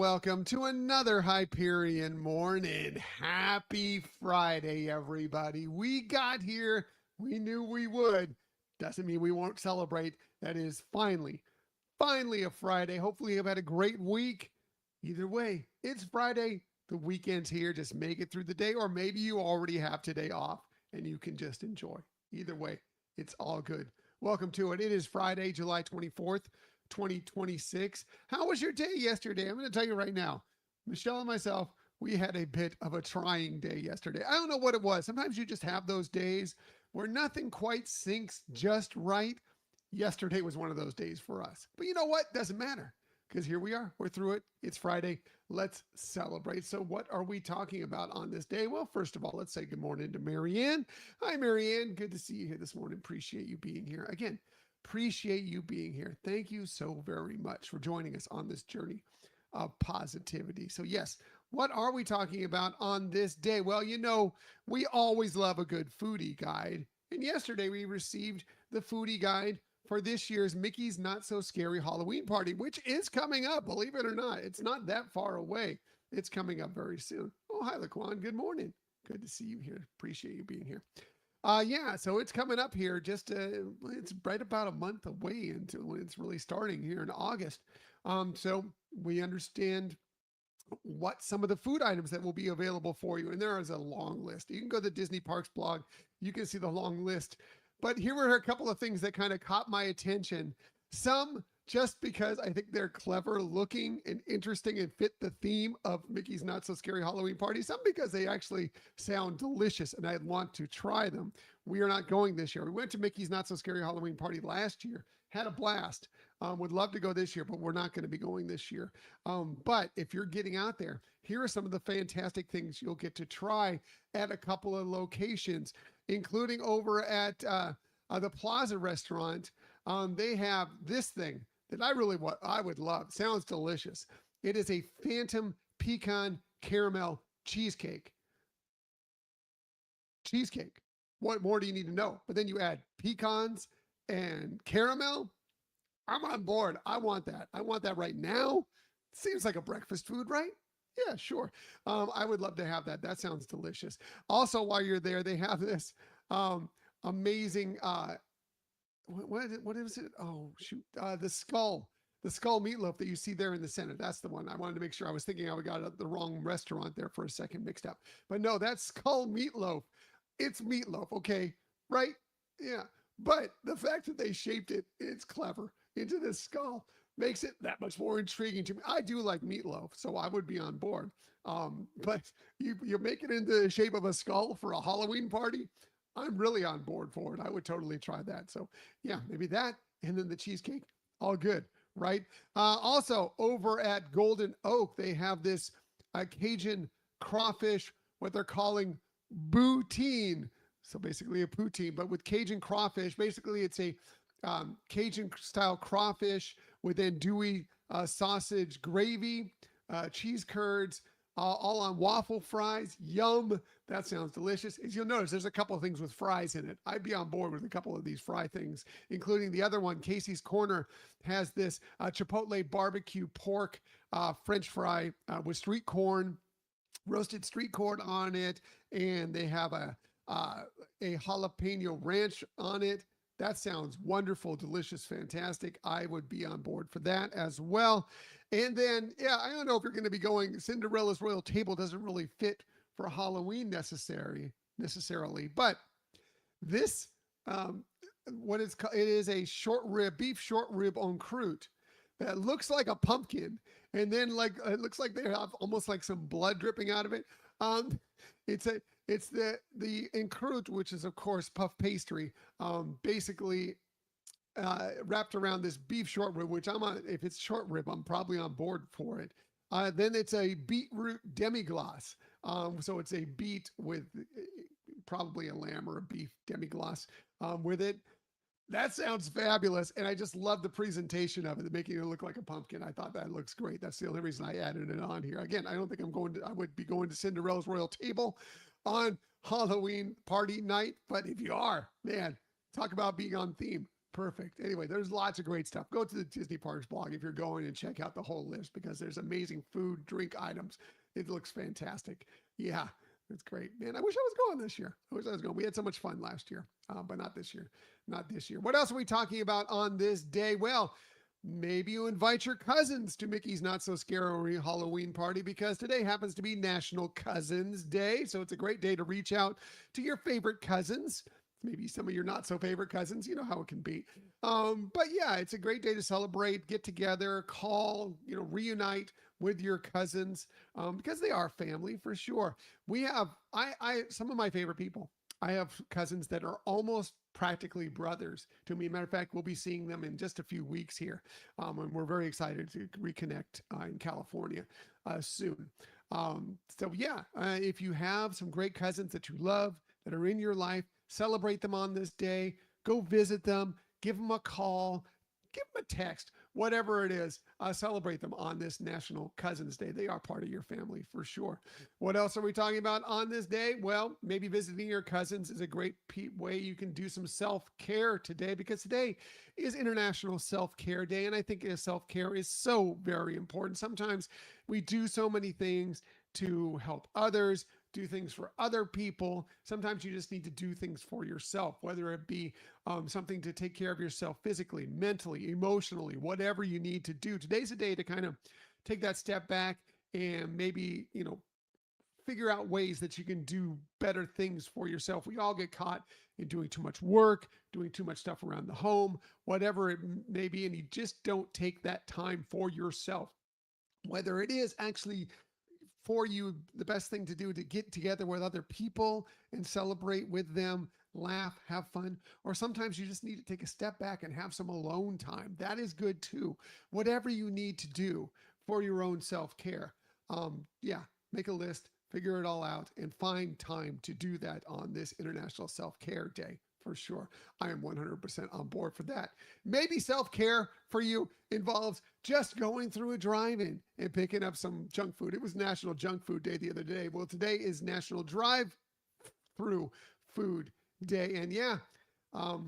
welcome to another Hyperion Morning. Happy Friday, everybody. We got here. We knew we would. Doesn't mean we won't celebrate. That is finally a Friday. Hopefully, you've had a great week. Either way, it's Friday. The weekend's here. Just make it through the day, or maybe you already have today off and you can just enjoy. Either way, it's all good. Welcome to it. It is Friday, July 24th. 2026. How was your day yesterday? I'm going to tell you right now. Michelle and myself, we had a bit of a trying day yesterday. I don't know what it was. Sometimes you just have those days where nothing quite syncs just right. Yesterday was one of those days for us. But you know what? Doesn't matter because here we are. We're through it. It's Friday. Let's celebrate. So what are we talking about on this day? Well, first of all, let's say good morning to Marianne. Hi, Marianne. Good to see you here this morning. Appreciate you being here. Again, appreciate you being here. Thank you so very much for joining us on this journey of positivity. So yes, what are we talking about on this day? Well, you know, we always love a good foodie guide. And yesterday we received the foodie guide for this year's Mickey's Not So Scary Halloween Party, which is coming up, believe it or not. It's not that far away. It's coming up very soon. Oh, hi, Laquan. Good morning. Good to see you here. Appreciate you being here. Yeah, so it's coming up here. It's right about a month away until when it's really starting here in August. So we understand what some of the food items that will be available for you, and there is a long list. You can go to the Disney Parks blog. You can see the long list. But here were a couple of things that kind of caught my attention. Some just because I think they're clever looking and interesting and fit the theme of Mickey's Not So Scary Halloween Party. Some because they actually sound delicious and I want to try them. We are not going this year. We went to Mickey's Not So Scary Halloween Party last year, had a blast. Would love to go this year, but we're not going to be going this year. But if you're getting out there, here are some of the fantastic things you'll get to try at a couple of locations, including over at the Plaza restaurant. They have this thing that I would love. Sounds delicious. It is a Phantom Pecan Caramel Cheesecake. Cheesecake. What more do you need to know? But then you add pecans and caramel. I'm on board. I want that. I want that right now. Seems like a breakfast food, right? Yeah, sure. I would love to have that. That sounds delicious. Also, while you're there, they have this amazing what is it? Oh shoot, the skull meatloaf that you see there in the center. That's the one. I wanted to make sure. I was thinking I got the wrong restaurant there for a second, mixed up. But no, that's skull meatloaf. It's meatloaf, okay, right? Yeah. But the fact that they shaped it's clever into this skull makes it that much more intriguing to me. I do like meatloaf, so I would be on board. But you make it into the shape of a skull for a Halloween party. I'm really on board for it. I would totally try that. So yeah, maybe that. And then the cheesecake, all good, right? Also over at Golden Oak, they have this Cajun crawfish, what they're calling poutine. So basically a poutine, but with Cajun crawfish. Basically it's a Cajun style crawfish with andouille sausage gravy, cheese curds, all on waffle fries. Yum. That sounds delicious. As you'll notice, there's a couple of things with fries in it. I'd be on board with a couple of these fry things, including the other one. Casey's Corner has this Chipotle barbecue pork French fry with street corn, roasted street corn on it, and they have a jalapeno ranch on it. That sounds wonderful, delicious, fantastic. I would be on board for that as well. And then, yeah, I don't know if you're going to be going. Cinderella's Royal Table doesn't really fit for Halloween necessarily, but this, what it's called, it is a beef short rib en croûte that looks like a pumpkin, and then it looks like they have almost like some blood dripping out of it. It's the en croûte, which is of course puff pastry, basically wrapped around this beef short rib, which if it's short rib, I'm probably on board for it. Then it's a beetroot demi-glace. So it's a beet with probably a lamb or a beef demi-glace with it. That sounds fabulous. And I just love the presentation of it, making it look like a pumpkin. I thought that looks great. That's the only reason I added it on here. Again, I don't think I would be going to Cinderella's Royal Table on Halloween party night. But if you are, man, talk about being on theme. Perfect. Anyway, there's lots of great stuff. Go to the Disney Parks blog if you're going and check out the whole list because there's amazing food, drink items. It looks fantastic. Yeah, it's great. Man, I wish I was going this year. I wish I was going. We had so much fun last year, but not this year. Not this year. What else are we talking about on this day? Well, maybe you invite your cousins to Mickey's Not So Scary Halloween party because today happens to be National Cousins Day. So it's a great day to reach out to your favorite cousins. Maybe some of your not so favorite cousins, you know how it can be. But yeah, it's a great day to celebrate, get together, call, reunite with your cousins because they are family for sure. We have some of my favorite people. I have cousins that are almost practically brothers to me. Matter of fact, we'll be seeing them in just a few weeks here. And we're very excited to reconnect in California soon. So yeah, if you have some great cousins that you love, that are in your life, celebrate them on this day. Go visit them, give them a call, give them a text, whatever it is. Celebrate them on this National Cousins Day. They are part of your family for sure. What else are we talking about on this day? Well, maybe visiting your cousins is a great way you can do some self-care today because today is International Self-Care Day. And I think self-care is so very important. Sometimes we do so many things to help others, do things for other people. Sometimes you just need to do things for yourself, whether it be something to take care of yourself physically, mentally, emotionally, whatever you need to do. Today's a day to kind of take that step back and maybe, figure out ways that you can do better things for yourself. We all get caught in doing too much work, doing too much stuff around the home, whatever it may be, and you just don't take that time for yourself. Whether it is actually for you, the best thing to do to get together with other people and celebrate with them, laugh, have fun, or sometimes you just need to take a step back and have some alone time. That is good too. Whatever you need to do for your own self-care. Make a list, figure it all out, and find time to do that on this International Self-Care Day. For sure. I am 100% on board for that. Maybe self-care for you involves just going through a drive-in and picking up some junk food. It was National Junk Food Day the other day. Well, today is National Drive-Through Food Day. And do love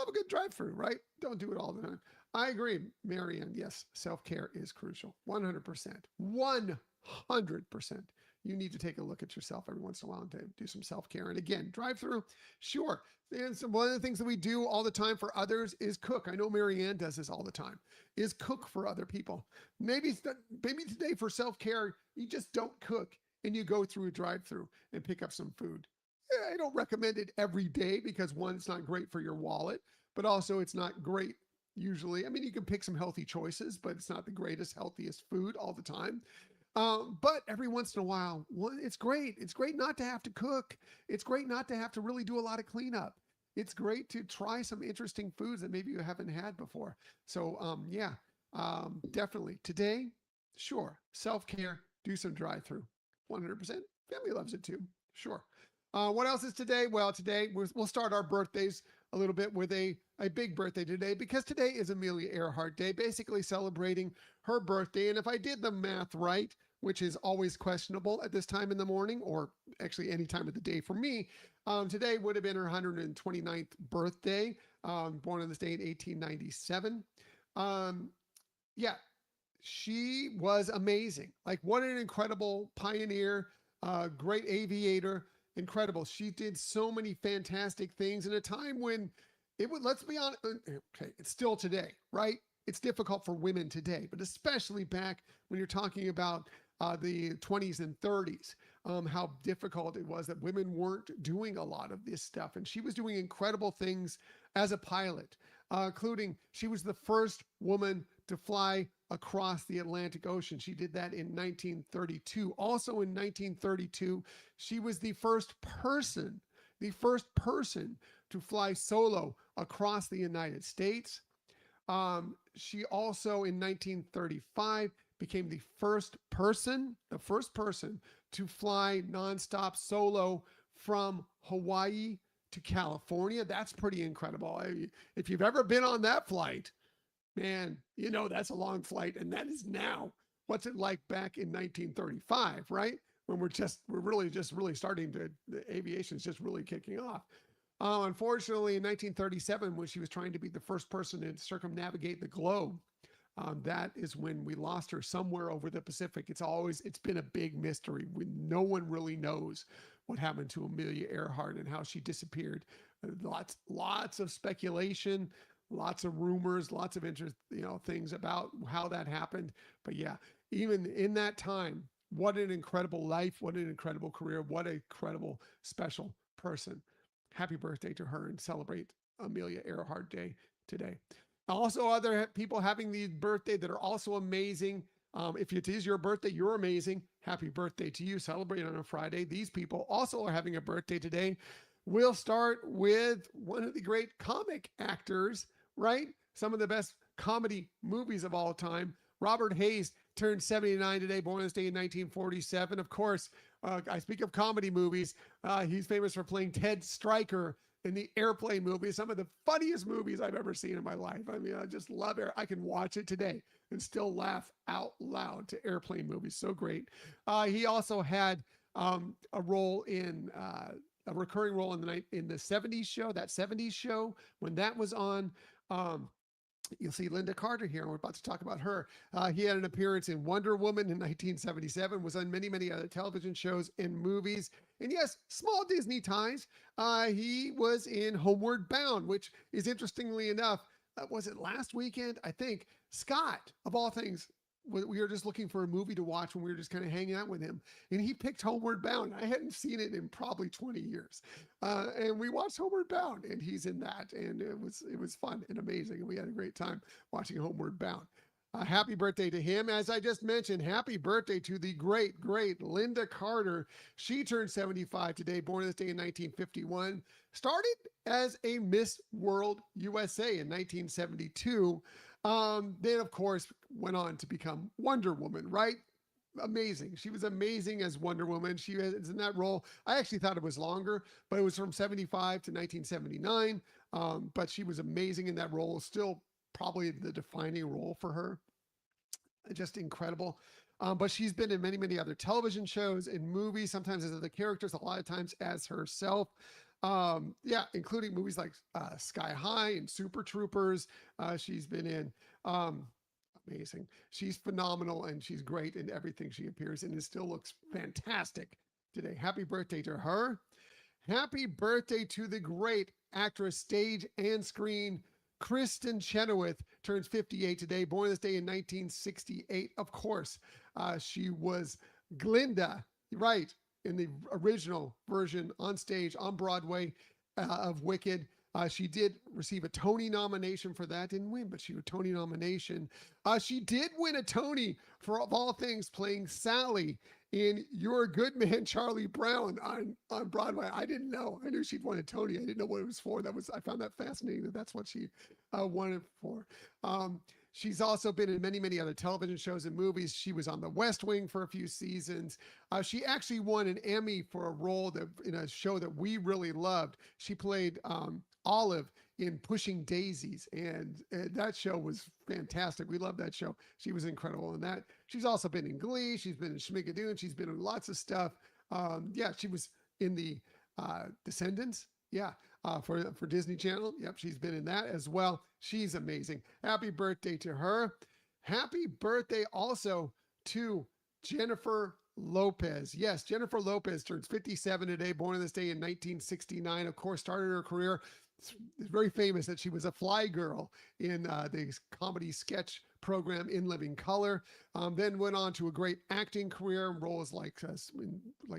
a good drive-through, right? Don't do it all the time. I agree, Marianne. Yes, self-care is crucial. 100%. 100%. You need to take a look at yourself every once in a while and do some self-care. And again, drive-through, sure. And one of the things that we do all the time for others is cook. I know Marianne does this all the time, is cook for other people. Maybe today for self-care, you just don't cook and you go through a drive-through and pick up some food. I don't recommend it every day because one, it's not great for your wallet, but also it's not great usually. I mean, you can pick some healthy choices, but it's not the greatest, healthiest food all the time. But every once in a while, it's great. It's great not to have to cook. It's great not to have to really do a lot of cleanup. It's great to try some interesting foods that maybe you haven't had before. So, definitely today, sure. Self-care, do some drive-through. 100%. Family loves it too. Sure. What else is today? Well, today we'll start our birthdays a little bit with a big birthday today because today is Amelia Earhart Day, basically celebrating her birthday. And if I did the math right, which is always questionable at this time in the morning, or actually any time of the day for me, today would have been her 129th birthday, born on this day in 1897. She was amazing. Like, what an incredible pioneer, great aviator, incredible. She did so many fantastic things in a time when let's be honest, okay, it's still today, right? It's difficult for women today, but especially back when you're talking about the 20s and 30s, how difficult it was that women weren't doing a lot of this stuff. And she was doing incredible things as a pilot, including she was the first woman to fly across the Atlantic Ocean. She did that in 1932. Also in 1932, she was the first person to fly solo across the United States. She also in 1935 became the first person to fly nonstop solo from Hawaii to California. That's pretty incredible. If you've ever been on that flight, man, that's a long flight. And that is now. What's it like back in 1935, right? When we're really starting the aviation is just really kicking off. Unfortunately, in 1937, when she was trying to be the first person to circumnavigate the globe, that is when we lost her somewhere over the Pacific. It's been a big mystery. No one really knows what happened to Amelia Earhart and how she disappeared. Lots of speculation, lots of rumors, lots of interest, things about how that happened. But yeah, even in that time, what an incredible life, what an incredible career, what a incredible special person. Happy birthday to her and celebrate Amelia Earhart Day today. Also, other people having the birthday that are also amazing. If it is your birthday, you're amazing. Happy birthday to you. Celebrate on a Friday. These people also are having a birthday today. We'll start with one of the great comic actors, right? Some of the best comedy movies of all time. Robert Hayes turned 79 today, born this day in 1947. Of course, I speak of comedy movies. He's famous for playing Ted Stryker in the Airplane movie, some of the funniest movies I've ever seen in my life. I mean, I just love it. I can watch it today and still laugh out loud to Airplane movies. So great. He also had a role in a recurring role in the 70s show, that 70s show when that was on. You'll see Linda Carter here. We're about to talk about her. He had an appearance in Wonder Woman in 1977, was on many, many other television shows and movies. And yes, small Disney ties. He was in Homeward Bound, which is interestingly enough, was it last weekend? I think Scott, of all things, we were just looking for a movie to watch when we were just kind of hanging out with him. And he picked Homeward Bound. I hadn't seen it in probably 20 years. And we watched Homeward Bound and he's in that. And it was fun and amazing. And we had a great time watching Homeward Bound. Happy birthday to him. As I just mentioned, happy birthday to the great, great Linda Carter. She turned 75 today, born this day in 1951. Started as a Miss World USA in 1972. Then, of course, went on to become Wonder Woman, right? Amazing. She was amazing as Wonder Woman. She was in that role. I actually thought it was longer, but it was from 75 to 1979. But she was amazing in that role. Still probably the defining role for her. Just incredible. But she's been in many, many other television shows and movies, sometimes as other characters, a lot of times as herself. Including movies like Sky High and Super Troopers. She's been in. Amazing. She's phenomenal and she's great in everything she appears in and still looks fantastic today. Happy birthday to her. Happy birthday to the great actress, stage and screen, Kristen Chenoweth turns 58 today, born this day in 1968. Of course, she was Glinda, right, in the original version on stage on Broadway of Wicked. She did receive a Tony nomination for that. Didn't win, but she got a Tony nomination. She did win a Tony for, of all things, playing Sally in You're a Good Man, Charlie Brown on Broadway. I didn't know. I knew she'd won a Tony. I didn't know what it was for. I found that fascinating that's what she won it for. She's also been in many, many other television shows and movies. She was on The West Wing for a few seasons. She actually won an Emmy for a role in a show that we really loved. She played Olive in Pushing Daisies, and that show was fantastic. We loved that show. She was incredible in that. She's also been in Glee. She's been in Schmigadoon. She's been in lots of stuff. She was in the Descendants. For Disney Channel. Yep, she's been in that as well. She's amazing. Happy birthday to her. Happy birthday also to Jennifer Lopez. Yes, Jennifer Lopez turns 57 today, born on this day in 1969. Of course, started her career. It's very famous that she was a fly girl in the comedy sketch program In Living Color. Then went on to a great acting career in roles like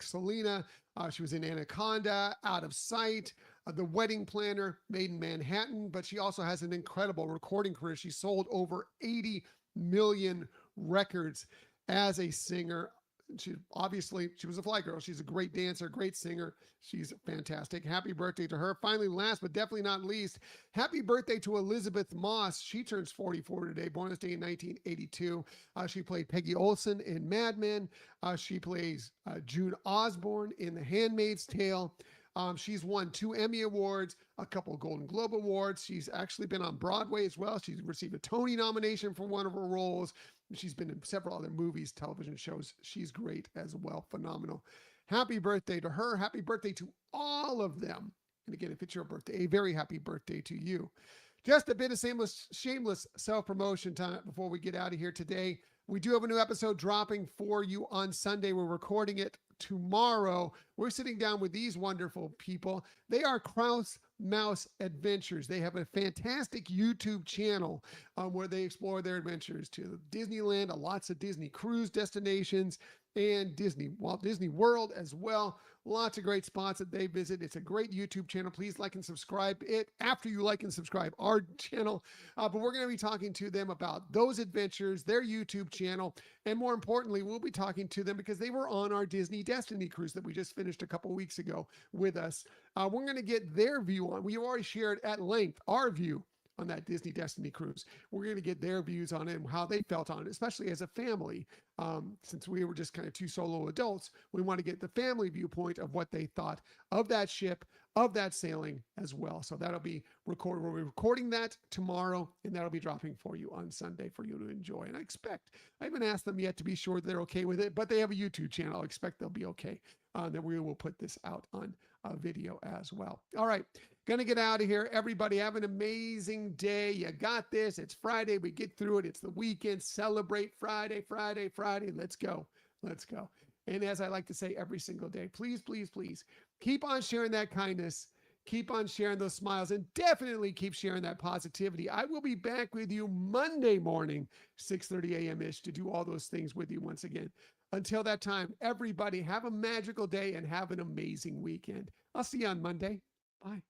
Selena. She was in Anaconda, Out of Sight, The Wedding Planner, Made in Manhattan. But she also has an incredible recording career. She sold over 80 million records as a singer. She was a fly girl. She's a great dancer, great singer. She's fantastic. Happy birthday to her. Finally, last but definitely not least, happy birthday to Elizabeth Moss. She turns 44 today, born this day in 1982. She played Peggy Olson in Mad Men. She plays June Osborne in The Handmaid's Tale. She's won 2 Emmy Awards, a couple of Golden Globe Awards. She's actually been on Broadway as well. She's received a Tony nomination for one of her roles. She's been in several other movies, television shows. She's great as well. Phenomenal. Happy birthday to her. Happy birthday to all of them. And again, if it's your birthday, a very happy birthday to you. Just a bit of shameless self-promotion time before we get out of here today. We do have a new episode dropping for you on Sunday. We're recording it tomorrow. We're sitting down with these wonderful people. They are Kraus Mouse Adventures. They have a fantastic YouTube channel where they explore their adventures to Disneyland, lots of Disney cruise destinations, and Walt Disney World as well. Lots of great spots that they visit. It's a great YouTube channel. Please like and subscribe it after you like and subscribe our channel. But we're going to be talking to them about those adventures, their YouTube channel, and more importantly, we'll be talking to them because they were on our Disney Destiny cruise that we just finished a couple weeks ago with us. We're going to get their view on. We already shared at length our view on that Disney Destiny cruise. We're going to get their views on it and how they felt on it, especially as a family. Since we were just kind of two solo adults, we want to get the family viewpoint of what they thought of that ship, of that sailing as well. So that'll be recorded. We'll be recording that tomorrow, and that'll be dropping for you on Sunday for you to enjoy. And I haven't asked them yet to be sure they're okay with it, but they have a YouTube channel. I expect they'll be okay. Then we will put this out on video as well. All right. Gonna get out of here. Everybody have an amazing day. You got this. It's Friday. We get through it. It's the weekend. Celebrate Friday, Friday, Friday. Let's go. Let's go. And as I like to say every single day, please, please, please keep on sharing that kindness. Keep on sharing those smiles, and definitely keep sharing that positivity. I will be back with you Monday morning, 6:30 a.m.-ish, to do all those things with you once again. Until that time, everybody have a magical day and have an amazing weekend. I'll see you on Monday. Bye.